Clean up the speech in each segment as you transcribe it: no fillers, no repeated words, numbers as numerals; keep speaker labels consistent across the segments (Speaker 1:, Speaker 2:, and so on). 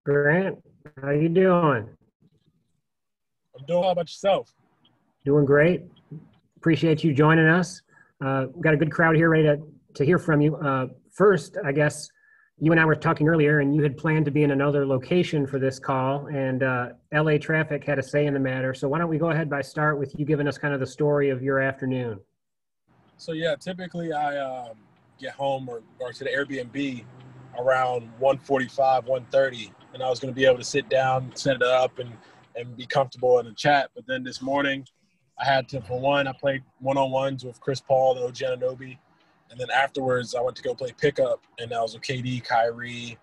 Speaker 1: Grant, how you doing?
Speaker 2: I'm doing. How about yourself?
Speaker 1: Doing great. Appreciate you joining us. Got a good crowd here ready to hear from you. First, I guess you and I were talking earlier, and you had planned to be in another location for this call, and LA traffic had a say in the matter. So why don't we go ahead by start with you giving us kind of the story of your afternoon?
Speaker 2: So yeah, typically I get home or to the Airbnb around 1:45, 1:30, and I was going to be able to sit down, set it up, and be comfortable in the chat. But then this morning, I had to, for one, I played one-on-ones with Chris Paul and OG Anunoby, and then afterwards I went to go play pickup, and I was with KD, Kyrie,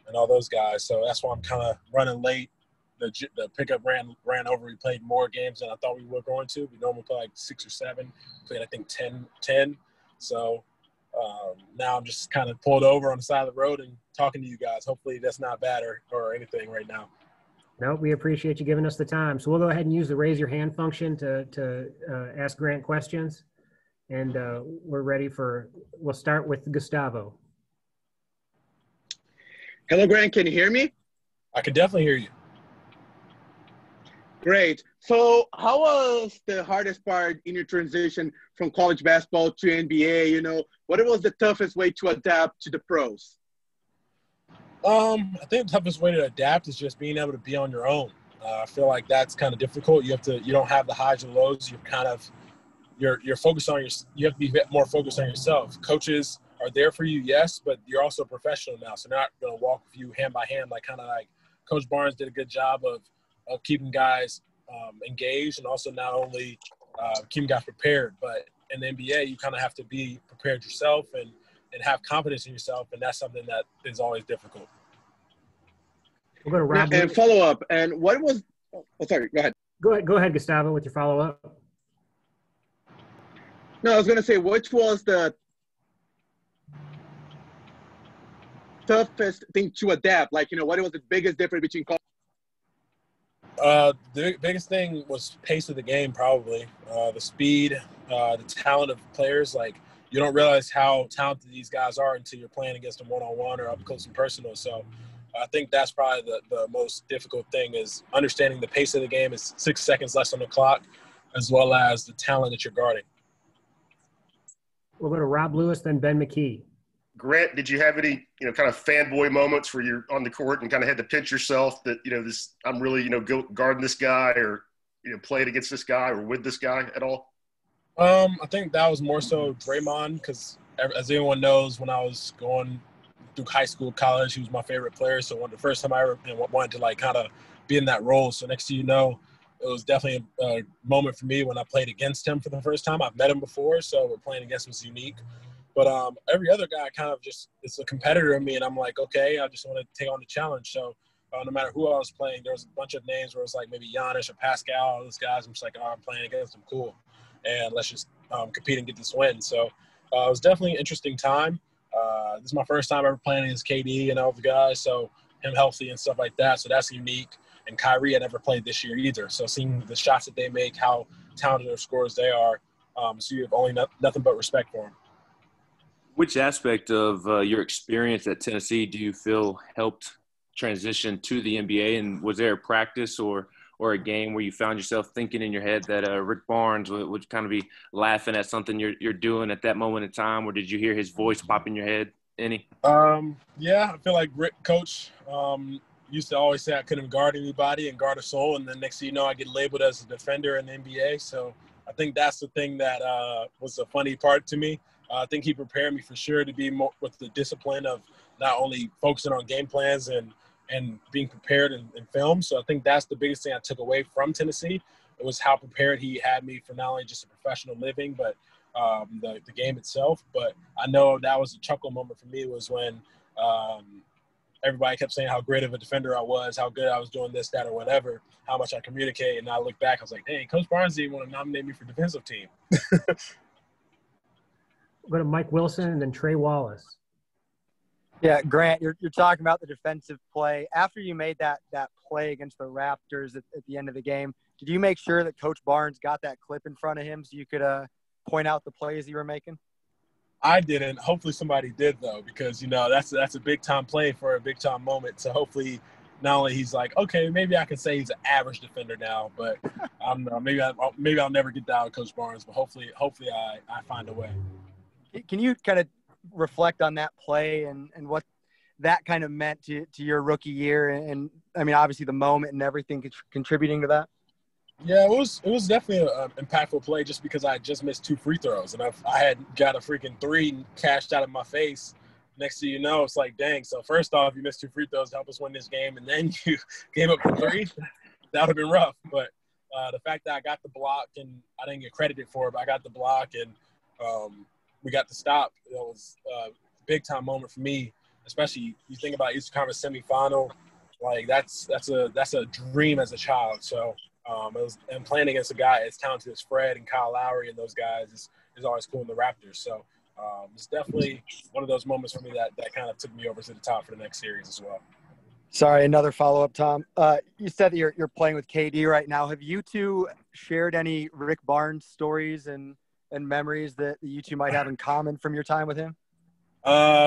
Speaker 2: and all those guys. So that's why I'm kind of running late. The pickup ran over. We played more games than I thought we were going to. We normally play like 6 or 7. Played, I think, 10. So now I'm just kind of pulled over on the side of the road and talking to you guys. Hopefully that's not bad or anything right now.
Speaker 1: No, we appreciate you giving us the time. So we'll go ahead and use the raise your hand function to ask Grant questions. And we're ready we'll start with Gustavo.
Speaker 3: Hello, Grant. Can you hear me?
Speaker 2: I can definitely hear you.
Speaker 3: Great. So how was the hardest part in your transition from college basketball to NBA? What was the toughest way to adapt to the pros?
Speaker 2: I think the toughest way to adapt is just being able to be on your own. I feel like that's kind of difficult. You don't have the highs and lows. You're focused on you have to be more focused on yourself. Coaches are there for you, yes, but you're also a professional now. So they're not going to walk with you hand by hand, like Coach Barnes did a good job of keeping guys engaged and also not only keeping guys prepared, but in the NBA, you kind of have to be prepared yourself and have confidence in yourself, and that's something that is always difficult.
Speaker 1: We'll go to Rob.
Speaker 3: And follow up. And what was? Oh, sorry. Go ahead.
Speaker 1: Go ahead, Gustavo, with your follow up.
Speaker 3: No, I was going to say, which was the toughest thing to adapt? Like, what was the biggest difference between college?
Speaker 2: The biggest thing was pace of the game, probably. The speed, the talent of players. Like, you don't realize how talented these guys are until you're playing against them one-on-one or up close and personal. So I think that's probably the most difficult thing is understanding the pace of the game is 6 seconds less on the clock, as well as the talent that you're guarding.
Speaker 1: We'll go to Rob Lewis, then Ben McKee.
Speaker 4: Grant, did you have any, kind of fanboy moments where you're on the court and kind of had to pinch yourself that, I'm really, guarding this guy or, playing against this guy or with this guy at all?
Speaker 2: I think that was more so Draymond because, as everyone knows, when I was going through high school, college, he was my favorite player. So the first time I ever wanted to, kind of be in that role. So next thing you know, it was definitely a moment for me when I played against him for the first time. I've met him before, so playing against him was unique. But every other guy kind of just is a competitor in me, and I'm like, okay, I just want to take on the challenge. So no matter who I was playing, there was a bunch of names where it was like maybe Giannis or Pascal, all those guys. I'm just like, I'm playing against them, cool. And let's just compete and get this win. So it was definitely an interesting time. This is my first time ever playing against KD and all the guys, so him healthy and stuff like that. So that's unique. And Kyrie, I never played this year either. So seeing the shots that they make, how talented their scorers they are, so you have only nothing but respect for them.
Speaker 5: Which aspect of your experience at Tennessee do you feel helped transition to the NBA? And was there a practice or a game where you found yourself thinking in your head that Rick Barnes would kind of be laughing at something you're doing at that moment in time? Or did you hear his voice pop in your head any?
Speaker 2: Yeah, I feel like Rick, coach, used to always say I couldn't guard anybody and guard a soul. And then next thing you know, I get labeled as a defender in the NBA. So I think that's the thing that was a funny part to me. I think he prepared me for sure to be more with the discipline of not only focusing on game plans and being prepared in film. So I think that's the biggest thing I took away from Tennessee. It was how prepared he had me for not only just a professional living, but the game itself. But I know that was a chuckle moment for me was when everybody kept saying how great of a defender I was, how good I was doing this, that, or whatever, how much I communicate. And I look back, I was like, hey, Coach Barnes didn't want to nominate me for defensive team.
Speaker 1: We'll go to Mike Wilson and then Trey Wallace.
Speaker 6: Yeah, Grant, you're talking about the defensive play. After you made that play against the Raptors at the end of the game, did you make sure that Coach Barnes got that clip in front of him so you could point out the plays you were making?
Speaker 2: I didn't. Hopefully somebody did, though, because, that's a big-time play for a big-time moment. So hopefully not only he's like, okay, maybe I can say he's an average defender now, but maybe I'll never get down with Coach Barnes, but hopefully I find a way.
Speaker 6: Can you kind of reflect on that play and what that kind of meant to your rookie year? And I mean, obviously the moment and everything contributing to that.
Speaker 2: Yeah, it was definitely an impactful play just because I had just missed 2 free throws and I had got a freaking 3 cashed out of my face. Next thing you know, it's like, dang. So first off, you missed 2 free throws to help us win this game, and then you gave up the 3. That would have been rough. But the fact that I got the block and I didn't get credited for it, but I got the block and we got the stop. It was a big time moment for me. Especially you think about Eastern Conference semifinal, like that's a dream as a child. So. And playing against a guy as talented as Fred and Kyle Lowry and those guys is always cool in the Raptors. So it's definitely one of those moments for me that kind of took me over to the top for the next series as well.
Speaker 6: Sorry, another follow-up, Tom. You said that you're playing with KD right now. Have you two shared any Rick Barnes stories and memories that you two might have in common from your time with him?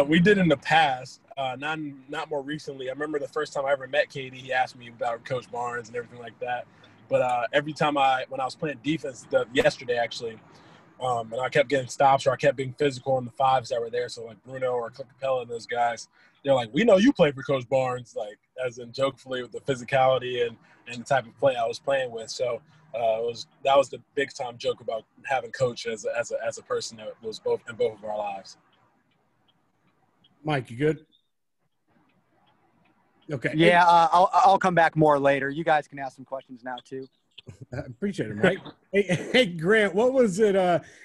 Speaker 2: We did in the past, not more recently. I remember the first time I ever met KD, he asked me about Coach Barnes and everything like that. But every time when I was playing defense yesterday actually, and I kept getting stops or I kept being physical on the 5s that were there. So like Bruno or Clint Capella and those guys, they're like, we know you played for Coach Barnes, like as in jokefully with the physicality and the type of play I was playing with. So that was the big time joke about having Coach as a person that was in both of our lives.
Speaker 7: Mike, you good? Okay.
Speaker 6: Yeah, I'll come back more later. You guys can ask some questions now too.
Speaker 7: I appreciate it, Mike. Hey, Grant, what was it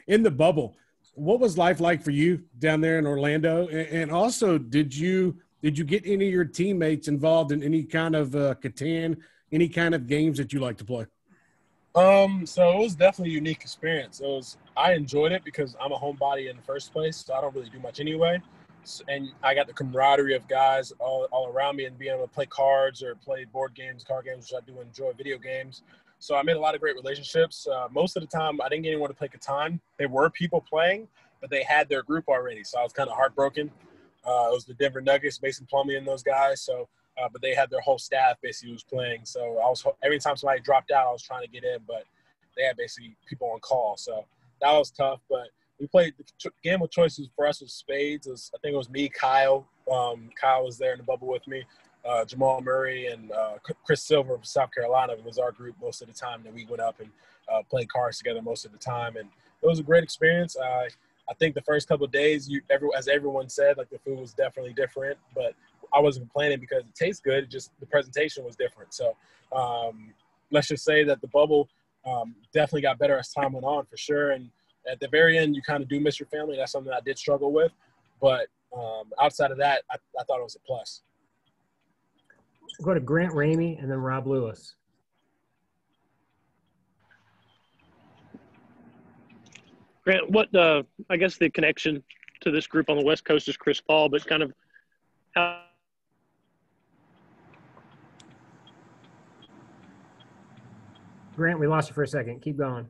Speaker 7: in the bubble? What was life like for you down there in Orlando? And also, did you get any of your teammates involved in any kind of Catan, any kind of games that you like to play?
Speaker 2: So it was definitely a unique experience. I enjoyed it because I'm a homebody in the first place, so I don't really do much anyway. And I got the camaraderie of guys all around me and being able to play cards or play board games, card games, which I do enjoy, video games. So I made a lot of great relationships. Most of the time, I didn't get anyone to play Catan. There were people playing, but they had their group already. So I was kind of heartbroken. It was the Denver Nuggets, Mason Plumlee and those guys. So, but they had their whole staff basically who was playing. So every time somebody dropped out, I was trying to get in, but they had basically people on call. So that was tough, but we played the game of choices for us was spades. I think it was me, Kyle. Kyle was there in the bubble with me. Jamal Murray and Chris Silver from South Carolina was our group most of the time that we went up and played cards together most of the time. And it was a great experience. I think the first couple of days, as everyone said, like the food was definitely different, but I wasn't complaining because it tastes good. Just the presentation was different. So let's just say that the bubble definitely got better as time went on for sure. And at the very end, you kind of do miss your family. That's something I did struggle with. But outside of that, I thought it was a plus.
Speaker 1: We'll go to Grant Ramey and then Rob Lewis.
Speaker 8: Grant, I guess the connection to this group on the West Coast is Chris Paul, but kind of how –
Speaker 1: Grant, we lost you for a second. Keep going.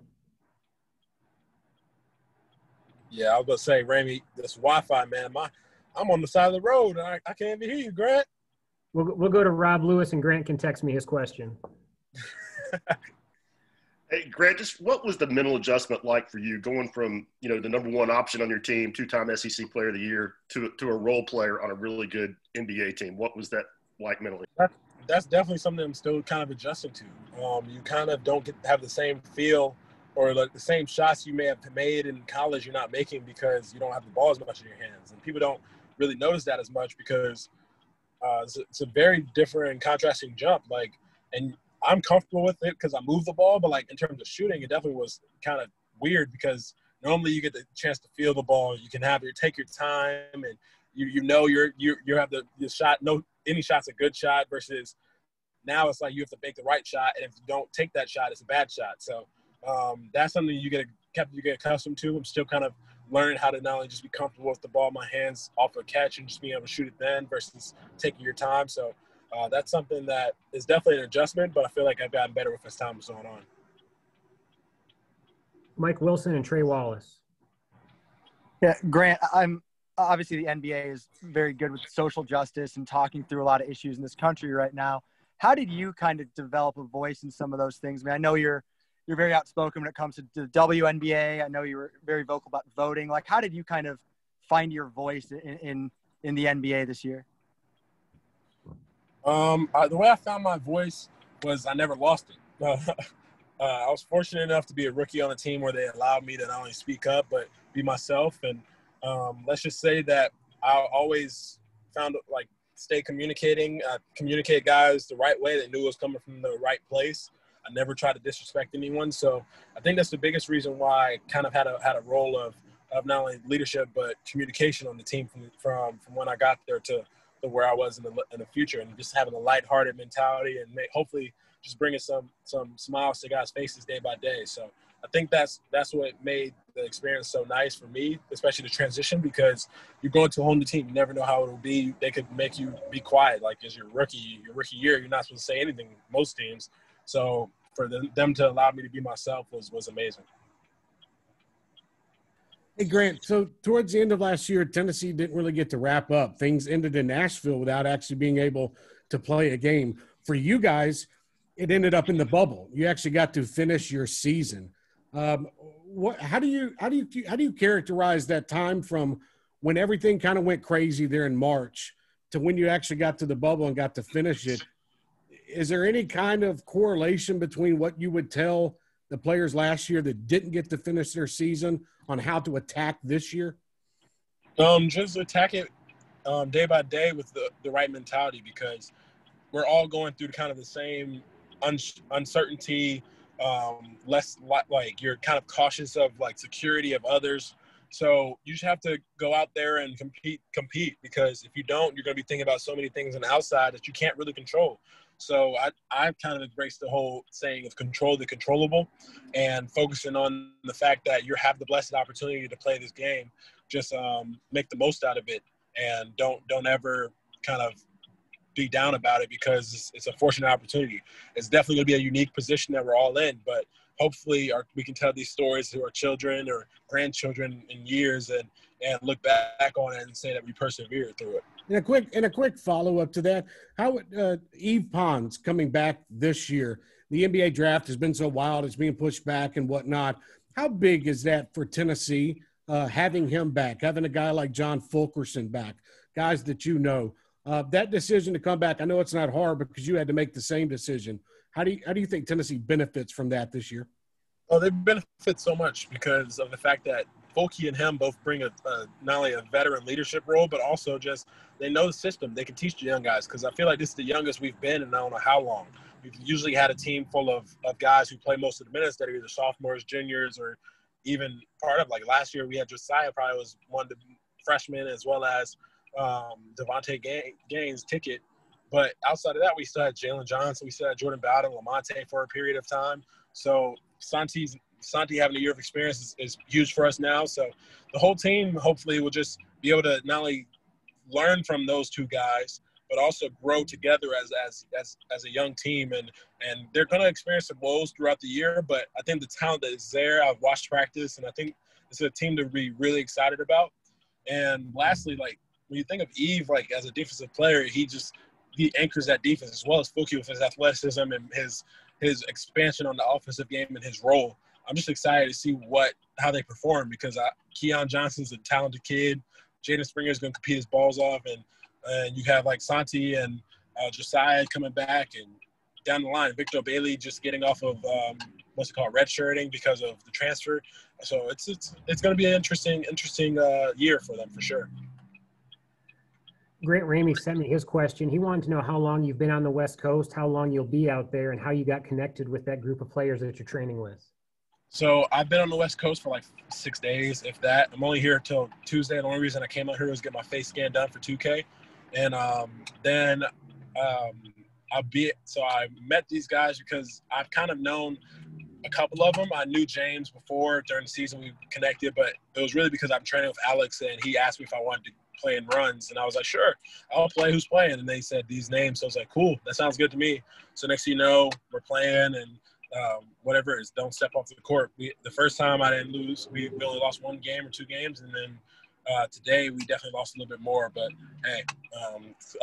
Speaker 2: Yeah, I was going to say, Ramey, this Wi-Fi, man, I'm on the side of the road. I can't even hear you, Grant.
Speaker 1: We'll go to Rob Lewis, and Grant can text me his question.
Speaker 4: Hey, Grant, just what was the mental adjustment like for you going from, the number one option on your team, 2-time SEC Player of the Year, to a role player on a really good NBA team? What was that like mentally?
Speaker 2: That's definitely something I'm still kind of adjusting to. You kind of don't have the same feel or like the same shots you may have made in college you're not making because you don't have the ball as much in your hands. And people don't really notice that as much because it's a very different and contrasting jump. And I'm comfortable with it because I move the ball, but in terms of shooting, it definitely was kind of weird because normally you get the chance to feel the ball. You can take your time and you have the shot. Any shot's a good shot versus now it's like you have to make the right shot. And if you don't take that shot, it's a bad shot. So that's something you get accustomed to. I'm still kind of learning how to not only just be comfortable with the ball in my hands off a catch and just being able to shoot it then versus taking your time. So that's something that is definitely an adjustment, but I feel like I've gotten better with as time has gone on.
Speaker 1: Mike Wilson and Trey Wallace.
Speaker 6: Yeah, Grant, I'm obviously the NBA is very good with social justice and talking through a lot of issues in this country right now. How did you kind of develop a voice in some of those things? I mean, I know you're very outspoken when it comes to the WNBA. I know you were very vocal about voting. Like, how did you kind of find your voice in the NBA this year?
Speaker 2: The way I found my voice was I never lost it. I was fortunate enough to be a rookie on a team where they allowed me to not only speak up but be myself. And let's just say that I always found like stay communicating, communicate guys the right way. They knew it was coming from the right place. I never tried to disrespect anyone. So I think that's the biggest reason why I kind of had a role of not only leadership but communication on the team from when I got there to where I was in the future, and just having a lighthearted mentality and hopefully just bringing some smiles to guys' faces day by day. So I think that's what made the experience so nice for me, especially the transition, because you're going to a whole new team. You never know how it'll be. They could make you be quiet, like as your rookie year, you're not supposed to say anything. Most teams. So for them to allow me to be myself was amazing.
Speaker 7: Hey, Grant, so towards the end of last year, Tennessee didn't really get to wrap up. Things ended in Nashville without actually being able to play a game. For you guys, it ended up in the bubble. You actually got to finish your season. How do you characterize that time from when everything kind of went crazy there in March to when you actually got to the bubble and got to finish it? Is there any kind of correlation between what you would tell the players last year that didn't get to finish their season on how to attack this year?
Speaker 2: Just attack it day by day with the right mentality, because we're all going through kind of the same uncertainty, less like you're kind of cautious of like security of others. So you just have to go out there and compete, because if you don't, you're going to be thinking about so many things on the outside that you can't really control. So I've kind of embraced the whole saying of control the controllable, and focusing on the fact that you have the blessed opportunity to play this game. Just make the most out of it, and don't ever kind of be down about it, because it's a fortunate opportunity. It's definitely going to be a unique position that we're all in, but hopefully we can tell these stories to our children or grandchildren in years and look back on it and say that we persevered through it.
Speaker 7: And a quick follow-up to that, how Yves Pons coming back this year, the NBA draft has been so wild, it's being pushed back and whatnot. How big is that for Tennessee, having him back, having a guy like John Fulkerson back, guys that you know? That decision to come back, I know it's not hard because you had to make the same decision. How do you think Tennessee benefits from that this year?
Speaker 2: Oh, they benefit so much because of the fact that Fulke and him both bring not only a veteran leadership role, but also just they know the system. They can teach the young guys, because I feel like this is the youngest we've been in I don't know how long. We've usually had a team full of guys who play most of the minutes that are either sophomores, juniors, or even part of, like last year we had Josiah probably was one of the freshmen, as well as Devontae Gaines ticket. But outside of that, we still had Jalen Johnson, we still had Jordan Bowden, Lamonte for a period of time. So Santi having a year of experience is huge for us now. So the whole team hopefully will just be able to not only learn from those two guys, but also grow together as a young team. And they're going to experience some woes throughout the year, but I think the talent that is there, I've watched practice, and I think it's a team to be really excited about. And lastly, like when you think of Yves, like as a defensive player, he anchors that defense, as well as Fulke with his athleticism and his expansion on the offensive game and his role. I'm just excited to see how they perform, because Keon Johnson's a talented kid. Jaden Springer is going to compete his balls off, and you have like Santi and Josiah coming back, and down the line, Victor Bailey just getting off of redshirting because of the transfer. So it's going to be an interesting year for them for sure.
Speaker 1: Grant Ramey sent me his question. He wanted to know how long you've been on the West Coast, how long you'll be out there, and how you got connected with that group of players that you're training with.
Speaker 2: So I've been on the West Coast for like 6 days, if that. I'm only here till Tuesday. The only reason I came out here was get my face scan done for 2K. And then I met these guys because I've kind of known a couple of them. I knew James before during the season we connected, but it was really because I'm training with Alex, and he asked me if I wanted to play in runs, and I was like, sure, I'll play. Who's playing? And they said these names, so I was like, cool, that sounds good to me. So next thing you know, we're playing, and whatever it is, don't step off the court. The first time I didn't lose. We only lost 1 game or 2 games, and then Today we definitely lost a little bit more, but hey,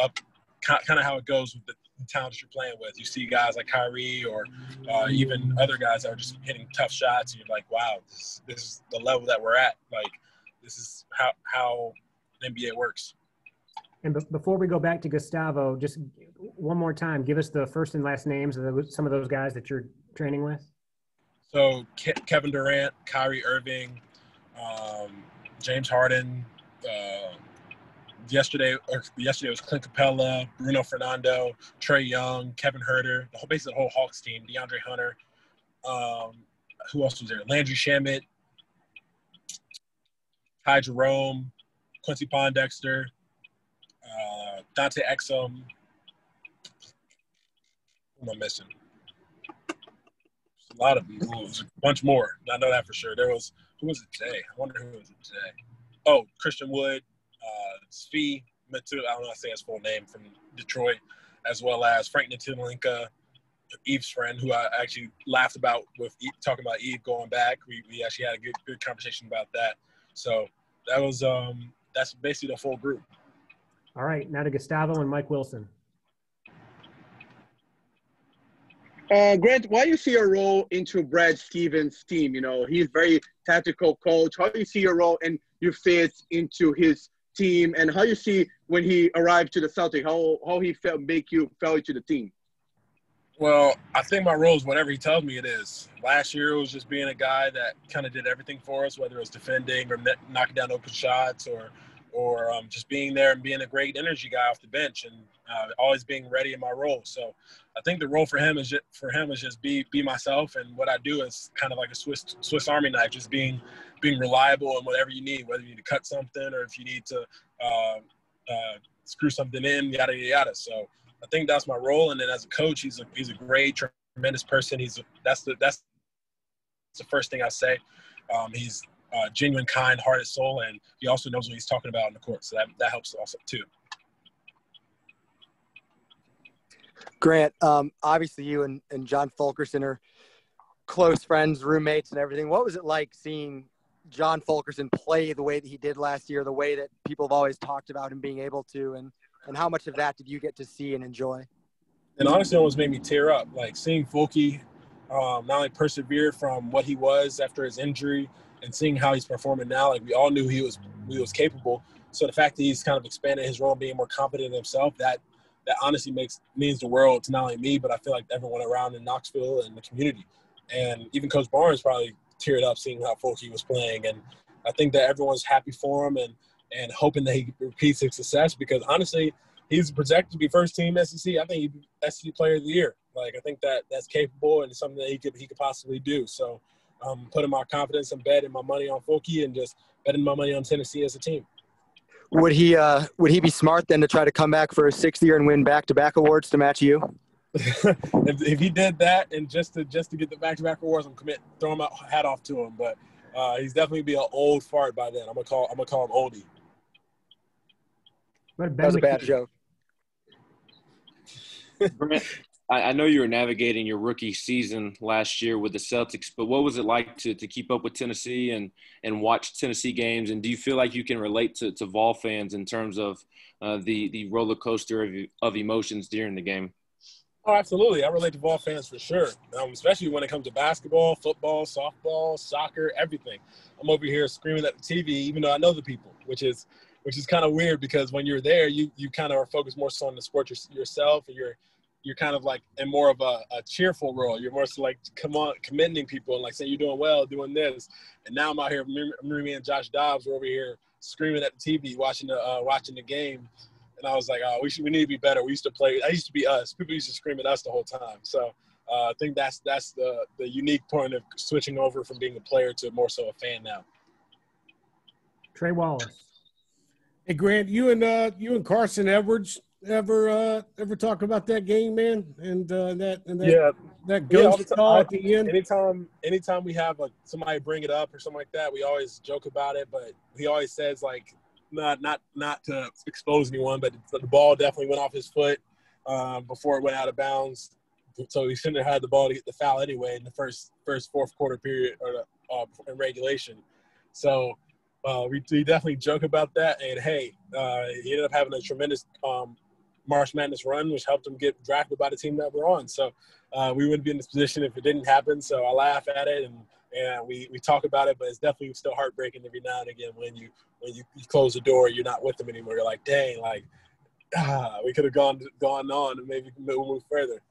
Speaker 2: up kind of how it goes with the talent that you're playing with. You see guys like Kyrie or even other guys that are just hitting tough shots, and you're like, wow, this is the level that we're at. Like, this is how the NBA works.
Speaker 1: And before we go back to Gustavo, just one more time, give us the first and last names of some of those guys that you're training with.
Speaker 2: So Kevin Durant, Kyrie Irving, James Harden. Yesterday was Clint Capella, Bruno Fernando, Trae Young, Kevin Huerter, basically the whole Hawks team, DeAndre Hunter. Who else was there? Landry Shamet, Ty Jerome, Quincy Pondexter, Dante Exum. Who am I missing? A lot of them. It was a bunch more. I know that for sure. Who was it today? I wonder who was it today. Oh, Christian Wood, Svi Matu, I don't know how to say his full name, from Detroit, as well as Frank Ntilikina, Eve's friend, who I actually laughed about with talking about Eve going back. We actually had a good conversation about that. So that was that's basically the full group.
Speaker 1: All right, now to Gustavo and Mike Wilson.
Speaker 3: Grant, why do you see your role into Brad Stevens' team? You know, he's very tactical coach. How do you see your role and your fit into his team, and how you see when he arrived to the Celtics, how he fell into the team?
Speaker 2: Well, I think my role is whatever he tells me it is. Last year it was just being a guy that kind of did everything for us, whether it was defending or knocking down open shots or just being there and being a great energy guy off the bench and always being ready in my role. So I think the role for him is just be myself, and what I do is kind of like a Swiss Army knife, just being reliable in whatever you need, whether you need to cut something or if you need to screw something in, yada yada yada. So I think that's my role. And then as a coach, he's a great, tremendous person. That's the first thing I say. He's genuine, kind-hearted soul, and he also knows what he's talking about on the court. So that helps also too.
Speaker 6: Grant, obviously you and John Fulkerson are close friends, roommates, and everything. What was it like seeing John Fulkerson play the way that he did last year, the way that people have always talked about him being able to, and how much of that did you get to see and enjoy?
Speaker 2: And honestly, it almost made me tear up. Like seeing Fulky not only persevere from what he was after his injury and seeing how he's performing now. Like we all knew he was capable. So the fact that he's kind of expanded his role and being more confident in himself, that honestly means the world to not only me, but I feel like everyone around in Knoxville and the community. And even Coach Barnes probably teared up seeing how Fulky was playing. And I think that everyone's happy for him and hoping that he repeats his success, because honestly, he's projected to be first team SEC. I think he'd be SEC Player of the Year. Like, I think that's capable and something that he could possibly do. So I'm putting my confidence and betting my money on Fulky and just betting my money on Tennessee as a team.
Speaker 6: Would he be smart then to try to come back for a sixth year and win back-to-back awards to match you?
Speaker 2: if he did that and just to get the back-to-back awards, I'm throwing my hat off to him. But he's definitely be an old fart by then. I'm gonna call him oldie.
Speaker 6: That was a bad joke.
Speaker 5: Brent, I know you were navigating your rookie season last year with the Celtics, but what was it like to keep up with Tennessee and watch Tennessee games? And do you feel like you can relate to Vol fans in terms of the roller coaster of emotions during the game?
Speaker 2: Oh, absolutely. I relate to Vol fans for sure, especially when it comes to basketball, football, softball, soccer, everything. I'm over here screaming at the TV, even though I know the people, which is kind of weird because when you're there, you kind of are focused more so on the sport yourself, and you're kind of like in more of a cheerful role. You're more so like, come on, commending people and like saying you're doing well, doing this. And now I'm out here, me and Josh Dobbs were over here screaming at the TV, watching the game. And I was like, oh, we need to be better. I used to be us. People used to scream at us the whole time. So I think that's the unique point of switching over from being a player to more so a fan now.
Speaker 1: Trey Wallace.
Speaker 7: Hey Grant, you and Carson Edwards ever talk about that game, man? And that ghost call at the end.
Speaker 2: Anytime we have somebody bring it up or something like that, we always joke about it. But he always says like, not to expose anyone, but the ball definitely went off his foot before it went out of bounds. So he shouldn't have had the ball to get the foul anyway in the first fourth quarter period or in regulation. So We definitely joke about that. And, hey, he ended up having a tremendous March Madness run, which helped him get drafted by the team that we're on. So we wouldn't be in this position if it didn't happen. So I laugh at it and we talk about it, but it's definitely still heartbreaking every now and again when you close the door, you're not with them anymore. You're like, dang, like, we could have gone on and maybe move further.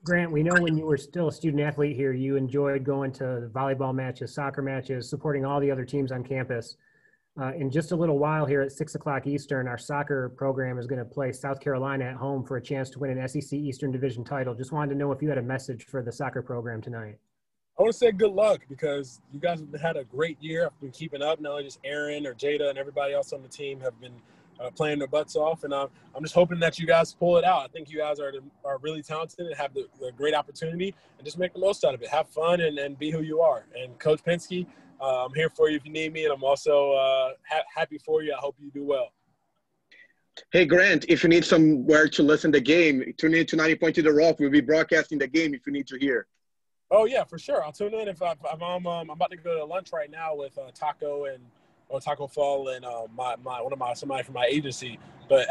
Speaker 1: Grant, we know when you were still a student athlete here, you enjoyed going to volleyball matches, soccer matches, supporting all the other teams on campus. In just a little while here at 6 o'clock Eastern, our soccer program is going to play South Carolina at home for a chance to win an SEC Eastern Division title. Just wanted to know if you had a message for the soccer program tonight.
Speaker 2: I want to say good luck because you guys have had a great year. I've been keeping up. Not only just Aaron or Jada and everybody else on the team have been playing their butts off. And I'm just hoping that you guys pull it out. I think you guys are really talented and have the great opportunity, and just make the most out of it. Have fun and be who you are. And Coach Penske, I'm here for you if you need me, and I'm also happy for you. I hope you do well.
Speaker 3: Hey, Grant, if you need somewhere to listen to the game, tune in to 90.2 The Rock. We'll be broadcasting the game if you need to hear.
Speaker 2: Oh, yeah, for sure. I'll tune in if I'm about to go to lunch right now with Taco Fall and somebody from my agency. But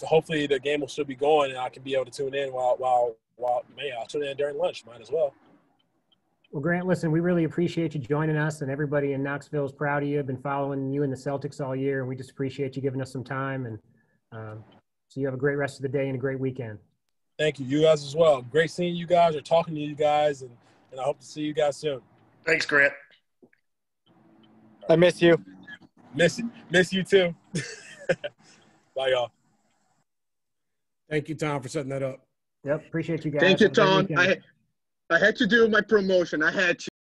Speaker 2: hopefully the game will still be going and I can be able to tune in while I'll tune in during lunch. Might as well.
Speaker 1: Well, Grant, listen, we really appreciate you joining us, and everybody in Knoxville is proud of you. I've been following you and the Celtics all year, and we just appreciate you giving us some time. And so you have a great rest of the day and a great weekend.
Speaker 2: Thank you. You guys as well. Great seeing you guys or talking to you guys, and I hope to see you guys soon.
Speaker 4: Thanks, Grant.
Speaker 6: I miss you.
Speaker 2: Miss you too. Bye, y'all.
Speaker 7: Thank you, Tom, for setting that up.
Speaker 1: Yep, appreciate you guys.
Speaker 3: Thank you,
Speaker 1: Have a great
Speaker 3: Tom.
Speaker 1: weekend.
Speaker 3: I had to do my promotion. I had to.